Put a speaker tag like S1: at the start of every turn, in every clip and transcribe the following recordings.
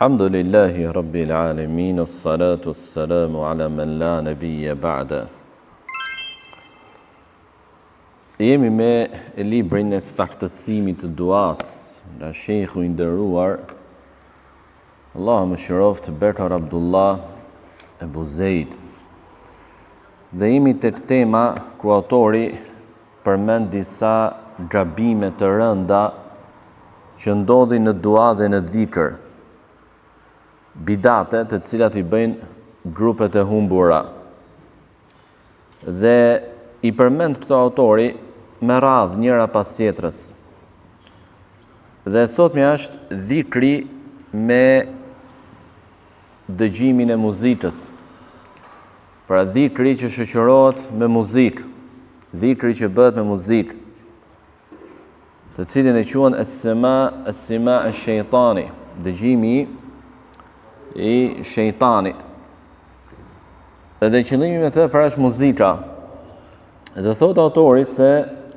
S1: Alhamdulillahi Rabbil Alamin, as-salatu as-salamu ala man la nabiyya ba'da. Jemi me librin e saktësimit të duas nga shejkhu i nderuar Allahu mëshiroft Bekar Abdullah Ebu Zeid. Dhe jemi tek tema ku autori përmend disa gabime të rënda që ndodhin në dua dhe në dhikr, bidate të cilat i bëjnë grupet e humbura. Dhe i përmend këto autori me radhë njëra pas tjetrës. Dhe sotme është dhikri me dëgjimin e muzikës. Pra dhikri që shoqërohet me muzikë, dhikri që bëhet me muzikë, të cilin e quhen as-sima ash-shaytani, dëgjimi i shejtanit. Dhe qëllimi me të pra është muzika. Dhe thot autori se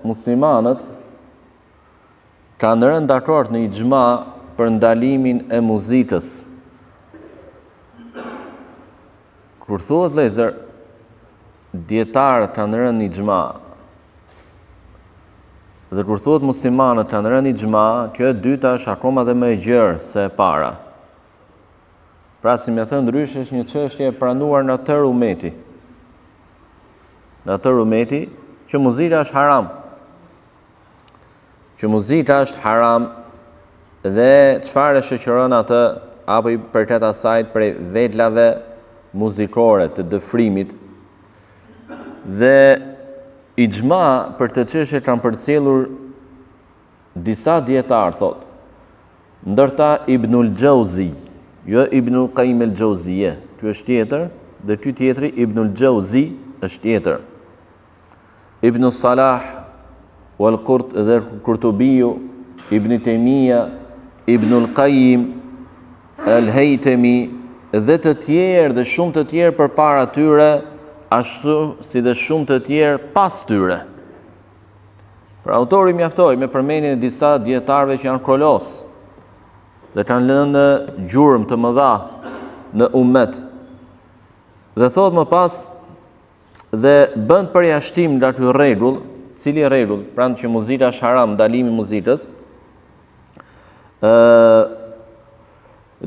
S1: muslimanët kanë rënë dakord në ixhma për ndalimin e muzikës. Kur thuhet vëllezër, dietarët kanë rënë në ixhma, dhe kur thuhet muslimanët kanë rënë në ixhma, kjo e dyta është akoma dhe më e gjerë se e para. Pra si me thënë ndryshe është një çështje e pranuar në tërë umeti. Në tërë umeti që muzika është haram. Që muzika është haram dhe çfarë shoqëron atë apo i përket asaj prej vetlave muzikore të dëfrimit. Dhe ixhma për të çështje kanë përcjellur disa dietar thot. Ndërta Ibnul Jauzi, jo Ibnul Qayyim al-Jauziyje, ky është tjetër, dhe ky tjetri Ibnul Jauzi është tjetër. Ibn Salah wal-Qurt dhe Qurtubiu, Ibn Taymija, Ibnul Qayyim al-Haytami dhe të tjerë dhe shumë të tjerë përpara tyre, ashtu si dhe shumë të tjerë pas tyre. Pra autori mjaftoi me përmendjen e disa dietarëve që janë kolos dhe kanë lënë në gjurmë të mëdha në ummet. Dhe thot më pas, dhe bën përjashtim nga ky rregull, cili rregull, pranë që muzika është haram, ndalimi i muzikës,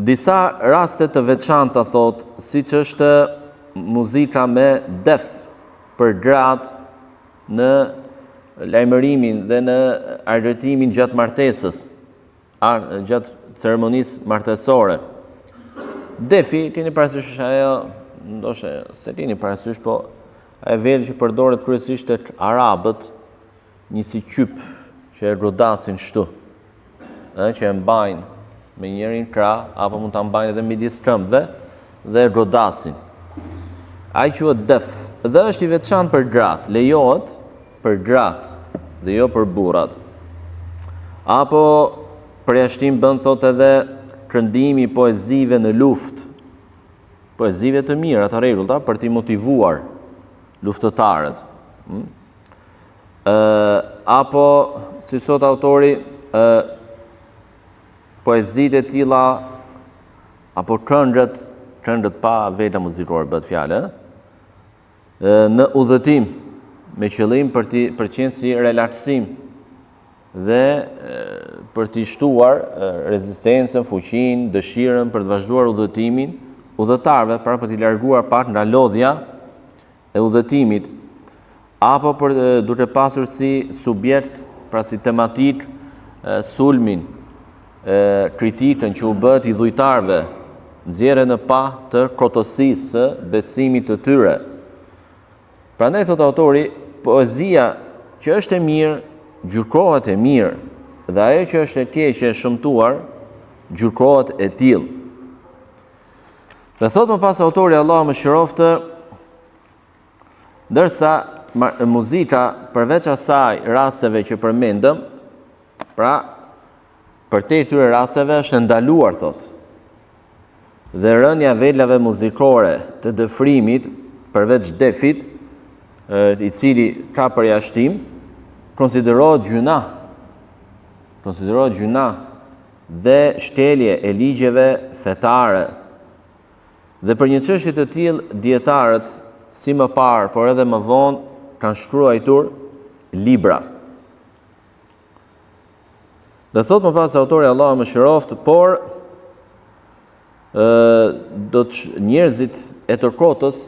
S1: disa raste të veçanta thot, siç është muzika me def për gratë në lajmërimin dhe në argëtimin gjatë martesës, gjatë ceremonisë martesore. Defi, tini parasysh ajo, ndoshta se tini parasysh, po e vjen që përdoret kryesisht tek arabët, një si qyp që e godasin kështu, që e mbajnë me njërin krah apo mund ta mbajnë edhe midis këmbëve dhe e godasin. Ai quhet def, dhe është i veçantë për gratë, lejohet për gratë dhe jo për burrat. Apo përjashtim bën thot edhe këndimi poezive në luftë, poezive të mira të rregullta për t'i motivuar luftëtarët. Apo si thot autori, poezitë e tilla apo këngët pa veta muzikore bëhet fjalë, në udhëtim me qëllim për qenë si relaksim dhe për t'i shtuar rezistencën, fuqinë, dëshirën për të vazhduar udhëtimin udhëtarëve, pra për t'i larguar pak nga lodhja e udhëtimit, apo për duke pasur si subjekt, pra si tematik, sulmin, kritikën që u bët i dhujtarëve, nxjerrë në pa të kotësisë së besimit të tyre. Prandaj thot autori, poezia që është e mirë, gjurkohet e mirë, dhe ajo që është e keqe e shëmtuar, gjurkohet e tillë. Dhe thot më pas autori, Allahu mëshiroftë, ndërsa muzika përveç asaj rasteve që përmendëm, pra përtej këtyre rasteve është ndaluar thot. Dhe rënja vetlave muzikore të dëfrimit përveç defit, i cili ka përjashtim, konsiderohet gjuna. dhe shtelje e ligjeve fetare. Dhe për një çështje të tillë dietarët si më parë, por edhe më vonë kanë shkruar libra. Dhe thot më pas autori Allahu më shëroft, por njerëzit e tërkotës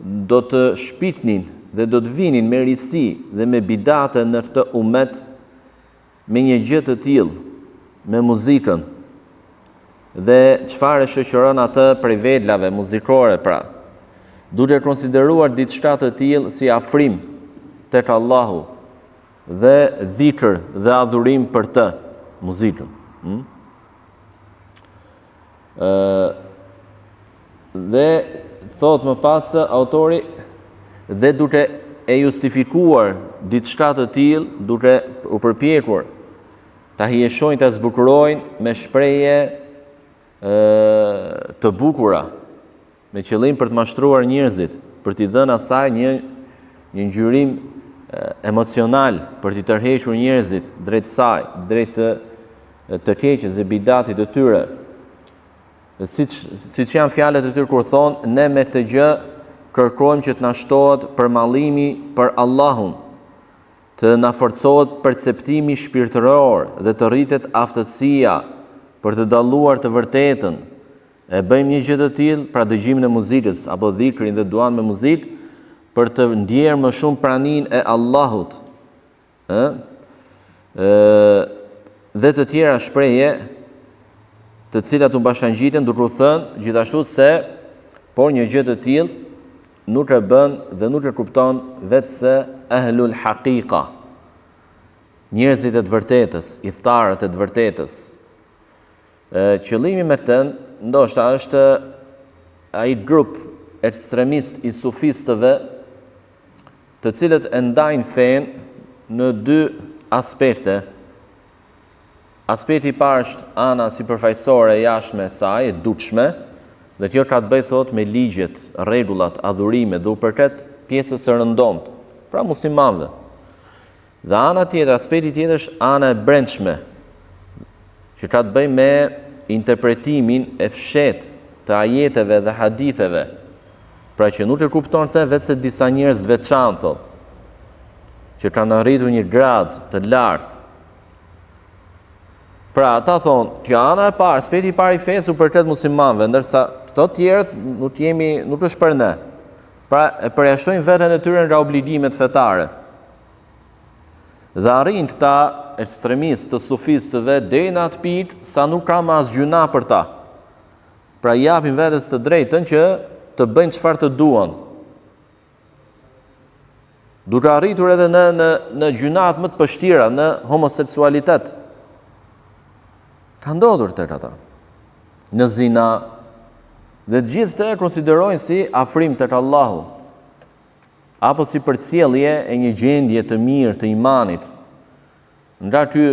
S1: do të shpitnin dhe do të vinin me risi dhe me bidate në këtë umet me një gjë të tillë, me muzikën. Dhe çfarë shoqëron atë prej vedlave muzikore pra, duke konsideruar diçka të tillë si afrim tek Allahu dhe dhikr dhe adhurim për të, muzikën. Dhe thot më pas autori, dhe duke e justifikuar diçka të tillë, duke u përpjekur ta hieshojnë, ta zbukurojnë me shprehje të bukura, me qëllim për të mashtruar njerëzit, për t'i dhënë asaj një ngjyrim emocional, për t'i tërhequr njerëzit drejt saj, drejt të keqes e bidatit të tyre. Siç janë fjalët e tyre kur thonë, ne me këtë gjë kërkojmë që të na shtohet përmallimi për Allahun, të na forcohet perceptimi shpirtëror dhe të rritet aftësia për të dalluar të vërtetën. E bëjmë një gjë të tillë, pra dëgjimin e muzikës apo dhikrin dhe duan me muzikë, për të ndjerë më shumë praninë e Allahut. Dhe të tjera shprehje, të cilat u bashkangjiten duke u thënë gjithashtu se por një gjë të tillë nuk e bën dhe nuk e kupton vetëse ahlul haqiqa, njerëzit e të vërtetës, idhtarët e të vërtetës. Qëllimi me këtë ndoshta është ai grup ekstremist i sufistëve, të cilët e ndajnë fenë në dy aspekte. Aspekti i parë është ana sipërfaqësore e jashtme e saj, e dukshme, dhe kjo ka të bëjë thot me ligjet, rregullat, adhurimet dhe u përket pjesës së rëndomtë, pra muslimanëve. Dhe ana tjetër, aspekti tjetër është ana e brendshme, që ka të bëjë me interpretimin e fshehtë të ajeteve dhe haditheve, pra që nuk e kupton të vetëse disa njerëz të veçantë, që kanë arritur një grad të lartë. Pra ata thonë, kjo ana e parë, aspekti i parë i fesë u përket muslimanëve, ndërsa këto tjerët nuk është për ne. Pra e përjashtojnë veten e tyre nga obligimet fetare. Dhe arrin këta ekstremistë të sufistëve deri në atë pikë sa nuk ka më as gjuna për ta. Pra japin vetes të drejtën që të bëjnë çfarë të duan. Duke arritur edhe në gjunat më të pështira, në homoseksualitet. Ka ndodhur tek ata. Në zina, dhe gjithë të e konsiderojnë si afrim tek Allahu, apo si përcjellje e një gjendje të mirë të imanit. Nga ky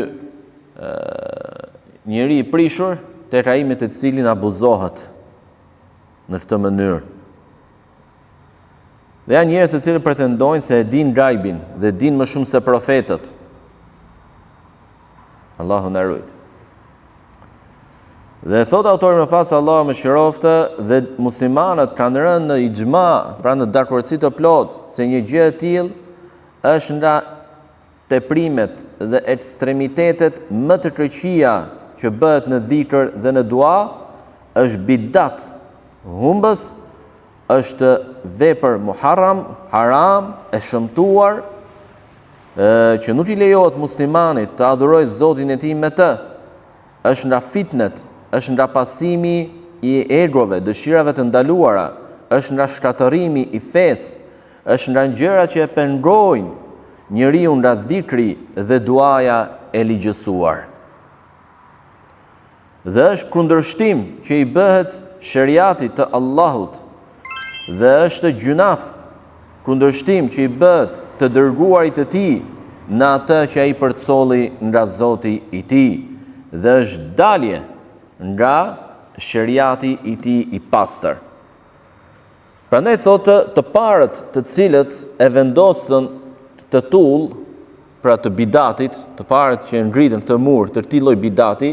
S1: njeri i prishur tek ai me të cilin abuzohet në këtë mënyrë. Dhe janë njerëz të cilët pretendojnë se e din gajbin dhe din më shumë se profetët. Allahu na ruaj. Dhe thot autori më pas, Allahu më shiroftë, dhe muslimanët kanë rënë në ixhma, pra në dakordsi të plotë, se një gjë e tillë është nga teprimet dhe ekstremitetet më të këqija që bëhet në dhikr dhe në dua, është bidat, humbës, është vepër muharram, haram, e shëmtuar, që nuk i lejohet muslimanit të adhurojë Zotin e tij me të, është nga fitnet, është nga pasimi i egove, dëshirave të ndaluara, është nga shkatërimi i fesë, është nga gjërat që e pengojnë njeriu nga dhikri dhe duaja e ligjësuar. Dhe është kundërshtim që i bëhet shariatit të Allahut, dhe është gjunaf, kundërshtim që i bëhet të dërguarit të tij në atë që ai përcolli nga Zoti i tij, dhe është dalje nga shariati i tij i pastër. Prandaj thotë të parët të cilët e vendosën të tull, pra të bidatit, të parët që ngritën këtë mur të këtij lloji bidati,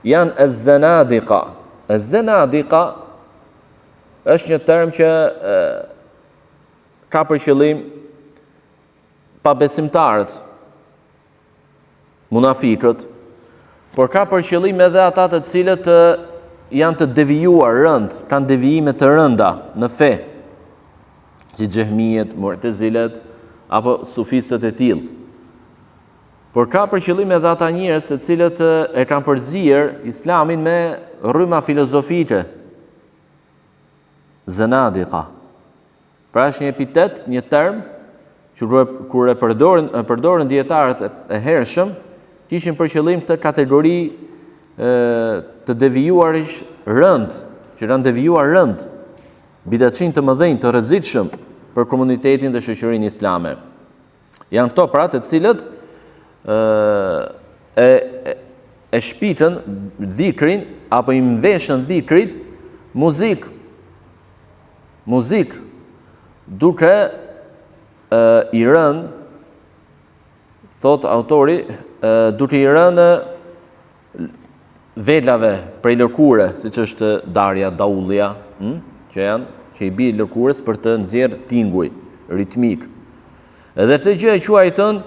S1: janë az-zanadiqa. Az-zanadiqa është një term që ka për qëllim pabesimtarët, munafikët, por ka për qëllim edhe ata të cilët janë të devijuar rënd, kanë devijime të rënda në fe, si xehmijet, mu'tazilet apo sufistët e tillë. Por ka për qëllim edhe ata njerëz të cilët e kanë përzier Islamin me rryma filozofike, zanadiqa. Pra është një epitet, një term që kur e përdorin dietarët e hershëm, kishin për qëllim këtë kategori të devijuarish rënd, që kanë devijuar rënd, bidatçin të mëdhenj, të rrezikshëm për komunitetin dhe shoqërinë islame. Janë këto pra të cilët e shpitën dhikrin apo i mveshën dhikrit muzik, duke i rënë, thot autori, duke i rënë vedlave prej lëkure, siç është darja, daullia, që i bie lëkurës për të nxjerrë tinguj ritmik. Edhe këtë gjë e quajtën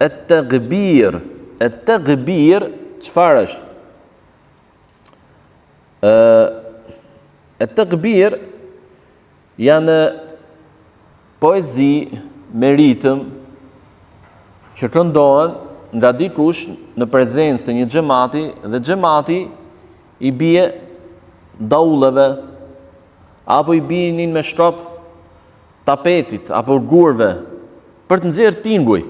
S1: at-taghbir. At-taghbir çfarë është? At-taghbir janë poezi me ritëm që këndohen nga dikush në prezencë të një xhamati dhe xhamati i bie daulleve apo i binin me shtrop tapetit apo gurve për të nxjerrë tinguj.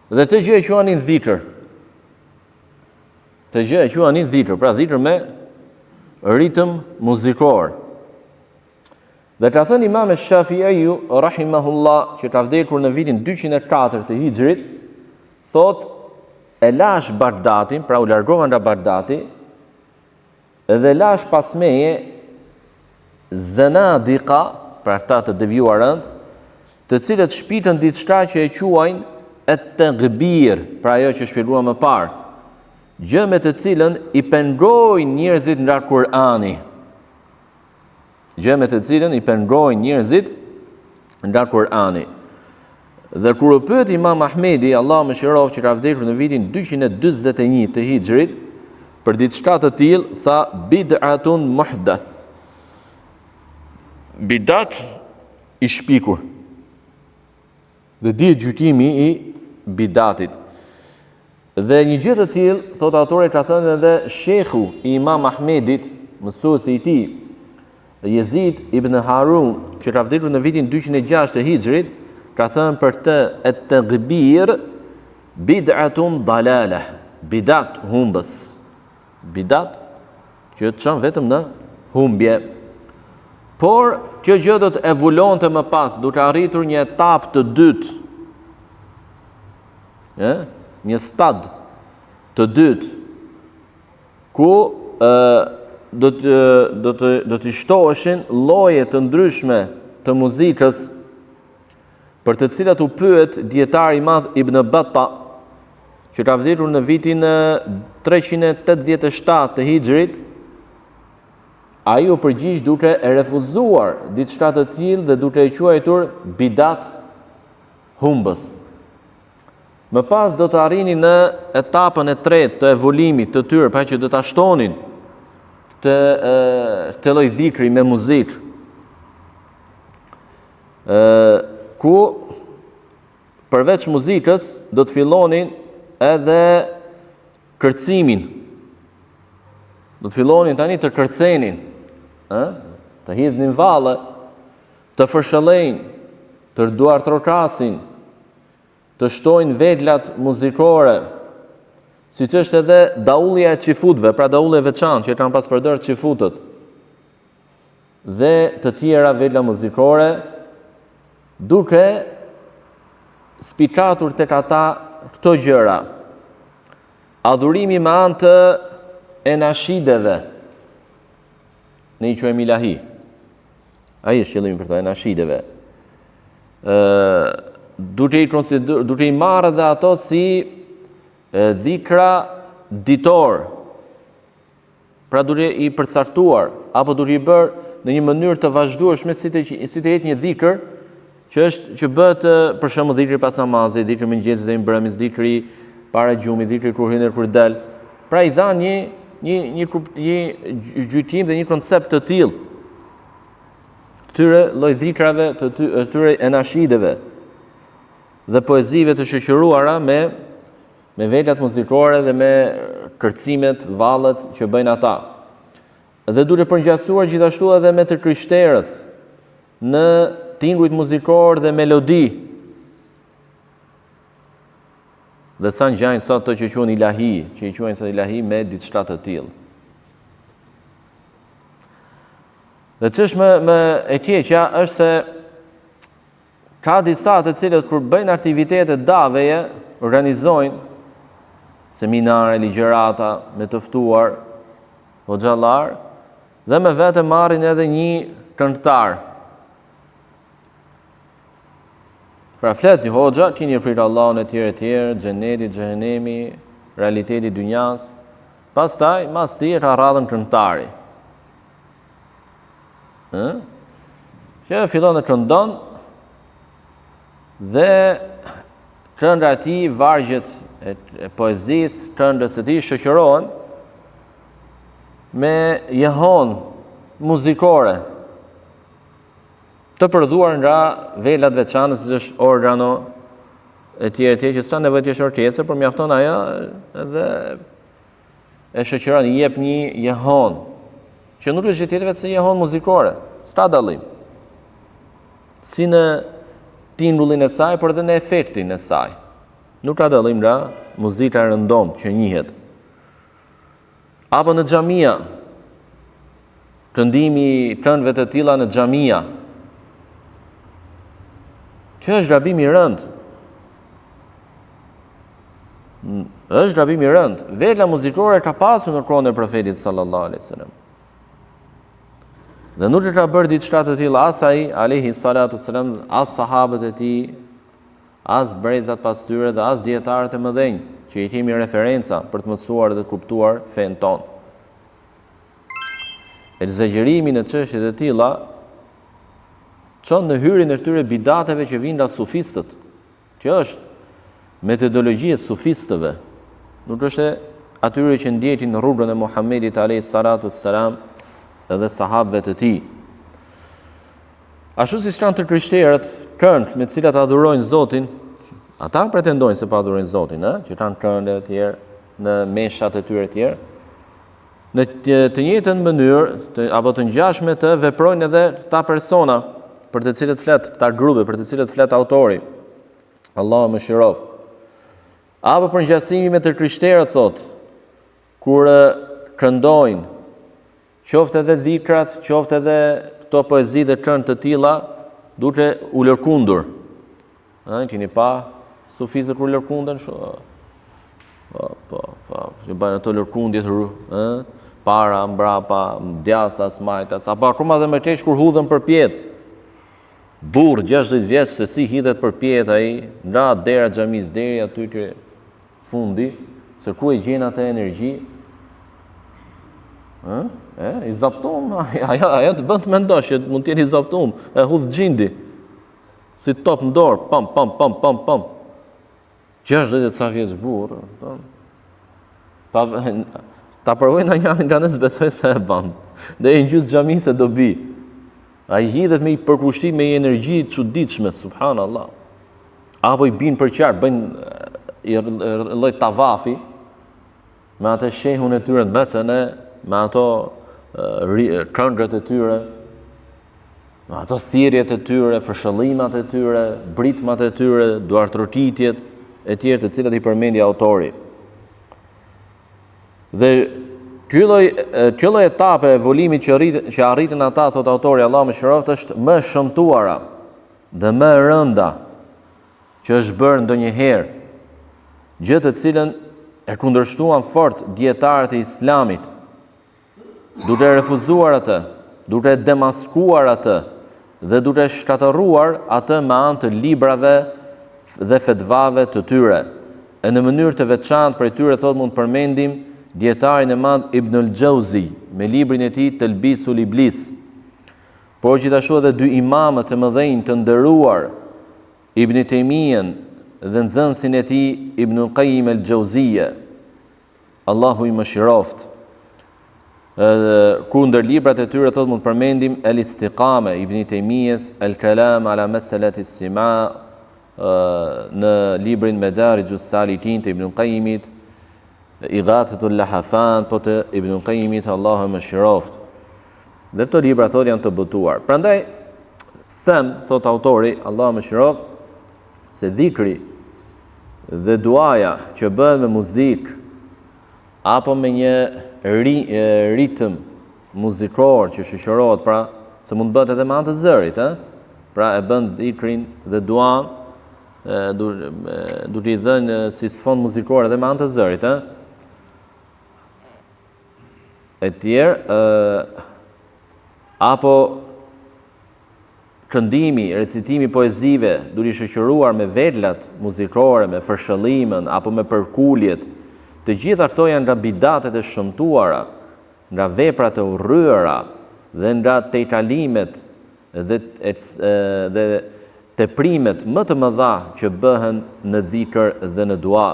S1: Dhe të gjë e quanin dhikr. Të gjë e quanin dhikr, pra dhikr me ritëm muzikor. Dhe ka thënë Imam Shafi'i rahimahullah, që ka vdekur në vitin 204 të Hijrit, thot e lash Bagdatin, pra u largova nga Bagdati, dhe lash pas meje zanadiqa, pra ata të devijuar rënd, të cilët shpitën diçka që e quajnë at-taghbir, pra ajo që shpjeguam më parë, gjë me të cilën i pengojnë njerëzit nga Kur'ani. Gjë me të cilën i pengojnë njerëzit nga Kur'ani. Dhe kur u pyet Imam Ahmedi, Allah më shërof, që ka vdekur në vitin 241 të Hijrit, për diçka të tillë, tha bid'atun muhdath. Bidat i shpikur. Dhe dihet gjykimi i bidatit. Dhe një gjë të tillë, thot autori, ka thënë edhe shekhu i Imam Ahmedit, mësuesi i tij, Jezid ibn Harun, që ka vdekur në vitin 206 të Hijrit, ka thënë për të at-taghbir bid'atun dalalah, bidat humbës. Bidat që të çon vetëm në humbje. Por kjo gjë do të evolonte më pas, duke arritur një etapë të dytë. Një stad të dytë, ku do të shtoheshin lloje të ndryshme të muzikës, për të cilat u pyet dietari i madh Ibn Battah, që ka vdekur në vitin 387 të Hijrit. Ai u përgjigj duke e refuzuar diçka të tillë dhe duke e quajtur bidat humbës. Më pas do të arrinin në etapën e tretë të evolimit të tyre, pra që do ta shtonin të lloj dhikri me muzikë, ku përveç muzikës do të fillonin edhe kërcimin. Do të fillonin tani të kërcenin, të hidhnin valle, të fërshëllejnë, të duartrokasin, të shtojnë vedlat muzikore, si që është edhe daullia e qifutve, pra daullia veçantë që kanë pas përdorur qifutët, dhe të tjera vedla muzikore, duke spikatur tek ata këto gjëra. Adhurimi me anë të enashideve, ne i quajmë ilahi. Ai është qëllimi për to, enashideve. duke i marrë dhe ato si dhikra ditor, pra duke i përcaktuar, apo duke i bërë në një mënyrë të vazhdueshme si të jetë një dhikër që bëhet për shembull dhikri pas namazit, dhikri mëngjesit dhe mbrëmjes, dhikri para gjumit, dhikri kur hyn dhe kur del. Pra i dha një gjykim dhe një koncept të tillë këtyre lloj dhikrave, të tyre enashideve dhe poezive të shoqëruara me velat muzikore dhe me kërcimet, vallet që bëjnë ata. Dhe duke përngjasuar gjithashtu edhe me të krishterët në tingujt muzikor dhe melodi. Dhe sa ngjajnë sot të që quhen ilahi, që i quajnë sot ilahi me diçka të tillë. Dhe ç'është më e keqja është se ka disa të cilët kur bëjnë aktivitete daveje, organizojnë seminare, ligjërata me të ftuar hoxhallar dhe me vete marrin edhe një këngëtar. Pra flet një hoxha, kini frikë Allahun e tjerë, xheneti, xhehenemi, realiteti i dynjas. Pastaj, mas tij ka radhën këngëtari. Që fillon të këndon dhe kënga e tij, vargjet e poezisë, këngës së tij shoqërohen me jehon muzikore të prodhuar nga velat veçantë, siç është organo e tjerë që s'ka nevojë të jesh orkestër, por mjafton ajo edhe e shoqëron, i jep një jehon që nuk është tjetër vetë se jehon muzikore, s'ka dallim. Si në tingullin e saj, por edhe në efektin e saj. Nuk ka dallim nga muzika e rëndomt që njihet. Apo në xhamia, këndimi këngëve të tilla në xhamia. Kjo është gabim i rënd. Është gabim i rënd. Vela muzikore ka pasur në kohën e profetit sallallahu alaihi wasallam. Dhe nuk e ka bërë diçka të tillë as ai alayhi salatu wasalam, as sahabët e tij, as brezat pas tyre dhe as dietarët e mëdhenj që i kemi referenca për të mësuar dhe të kuptuar fen ton. Exagjerimi në çështje të tilla çon në hyrjen e këtyre bidateve që vijnë nga sufistët. Kjo është metodologji e sufistëve. Nuk është atyre që ndjekin në rrugën e Muhamedit alayhi salatu wassalam edhe sahabëve të tij. Ashtu siç kanë të krishterët këngë me të cilat adhurojnë Zotin, ata pretendojnë se pa adhurojnë Zotin, që kanë këngë të tjerë në meshat e tyre të tjerë. Në të njëjtën mënyrë apo të ngjashme të veprojnë edhe këta persona për të cilët flet, këta grupe për të cilët flet autori. Allahu më shiroft. Apo për ngjasimi me të krishterët thot, kur këndojnë, qoftë edhe dhikrat, qoftë edhe këto poezi dhe këngë të tilla, duke u lërkundur. Keni pa sufistët kur lërkunden? Që bajnë ato lërkundjet, para, mbrapa, djathtas, majtas, apo akoma dhe më keq kur hudhen për pjetë. Burr 60 vjeç se si hidhet për pjetë ai, nga dera xhamis deri aty te fundi, se ku e gjen atë energji? I zapton, ajo të bën të mendosh që mund të jetë i zapton, e hudh xhindi. Si top në dorë, pam. 60 sa vjeç burr, ta provoj në një nga nësë besoj se e ban. Dhe e në gjysë xhami se do bi. A i hidhet me i përkushtim me i energji të çuditshme, subhanallah. Apo i bin për qartë, bëjnë lloj tavafi, me atë shehun e tyre në mesene, me ato këngët e tyre, me ato thirrjet e tyre, fërshëllimat e tyre, britmat e tyre, duartrokitjet e tjerë të cilat i përmendi autori. Dhe kjo lloj etape e evolimit që arritën ata, thot autori Allahu më shëroft, është më shëmtuara dhe më rënda që është bërë ndonjëherë, gjë të cilën e kundërshtuan fort dietarët e Islamit, duke refuzuar atë, duke demaskuar atë dhe duke shkatëruar atë me anë të librave dhe fetvave të tyre. E në mënyrë të veçantë prej tyre thot mund përmendim dietarin e madh Ibn al-Jauzi me librin e tij Talbisul Iblis. Por gjithashtu edhe dy imamët e mëdhenj të nderuar Ibn Taymiyan dhe nxënësin e tij Ibn al-Qayyim al-Jauziyja. Allahu i mëshiroft. Ku ndër librat e tyre thot mund përmendim El-Istiqama Ibn Taymiyes, El-Kalam ala Masalati as-Sima në librin Madarijus Salikin të Ibn Qayyimit, Ighathatul Lahafan po të Ibn Qayyimit, Allahu i mëshiroft. Dhe këto libra thot janë të botuar. Prandaj them, thot autori, Allahu i mëshiroft, se dhikri dhe duaja që bëhet me muzikë apo me një ritëm muzikor që shoqërohet, pra se mund bëhet edhe me anë të zërit, pra e bën dhikrin dhe duan duke i dhënë si sfond muzikor edhe me anë të zërit, e tjerë, apo këndimi, recitimi poezive duke i shoqëruar me vedlat muzikore, me fërshëllimën apo me përkuljet. Të gjitha këto janë nga bidatet e shëmtuara, nga veprat e urryera dhe nga tejtalimet dhe teprimet më të mëdha që bëhen në dhikr dhe në dua.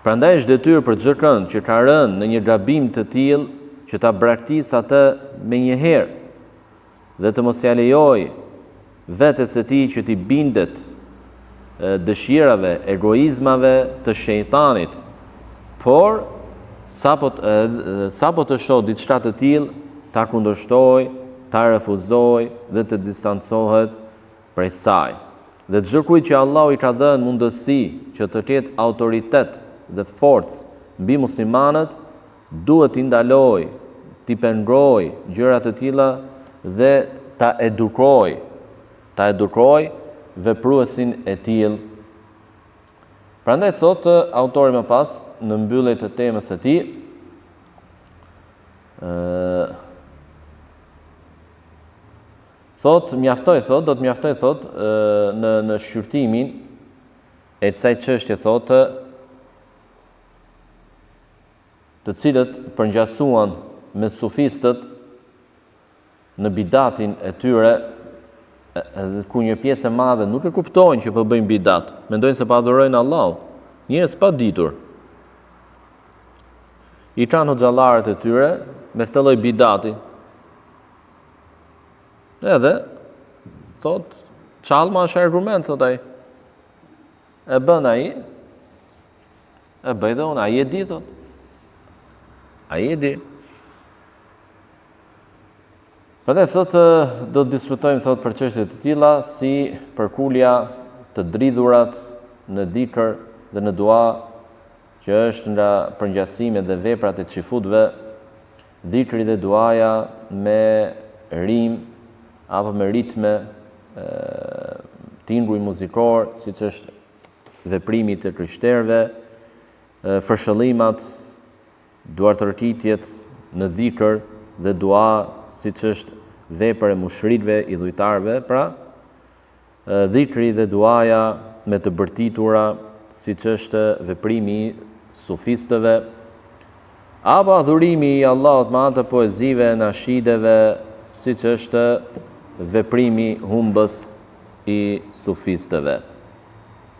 S1: Prandaj është detyrë për çdo kënd që ka rënë në një gabim të tillë që ta braktisë atë menjëherë dhe të mos ia lejojë vetes së tij që t'i bindet dëshirave, egoizmave të shejtanit, por sapo të shoh diçka të tillë, ta kundërshtoj, ta refuzoj dhe të distancohet prej saj. Dhe çdo kujt që Allahu i ka dhënë mundësi që të ketë autoritet dhe forcë mbi muslimanët, duhet t'i ndaloj, t'i pengroj gjëra të tilla dhe ta edukoj vepruesin e tillë. Prandaj thot autori më pas në mbyllje të temës së tij, do të mjaftoj në shqyrtimin e kësaj çështje thotë, të cilët përngjasuan me sufistët në bidatin e tyre, ku një pjesë e madhe nuk e kuptojnë që po bëjnë bidat, mendojnë se po adhurojnë Allahun, njerëz pa ditur. I kanë hoxhallarët e tyre me këtë lloj bidati. Edhe thot, çalma është argument, thot ai. E bën ai, e bëj dhe unë, ai e di, thot. Ai e di. Prandaj thotë do të diskutojmë thot për çështje të tilla si përkulja të dridhurat në dhikr dhe në dua, që është nga përngjasimet dhe veprat e xifutëve, dhikri dhe duaja me rim apo me ritme tingujë muzikor, siç është veprimi të krishterëve, fërshëllimat, duartërkitjet në dhikr dhe dua, siç është vepër e mushrikëve, idhujtarëve, pra dhikri dhe duaja me të bërtitura, siç është veprimi i sufistëve, apo adhurimi i Allahut me anë të poezive, nashideve, siç është veprimi humbës i sufistëve.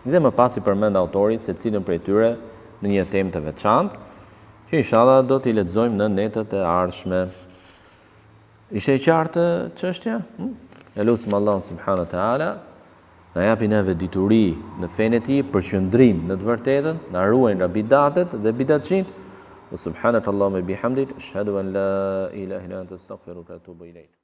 S1: Dhe më pas i përmend autori secilën prej tyre në një temë të veçantë, që inshallah do t'i lexojmë në netët e ardhshme. Ishte e qartë çështja? E lutem Allahun subhanahu wa taala na japi neve dituri në fenë e tij, përqendrim në të vërtetën, na ruaj nga bidatet dhe bidatçit. Subhanakallahumma bihamdik, ashhadu an la ilaha illa anta astaghfiruka wa atubu ilayk.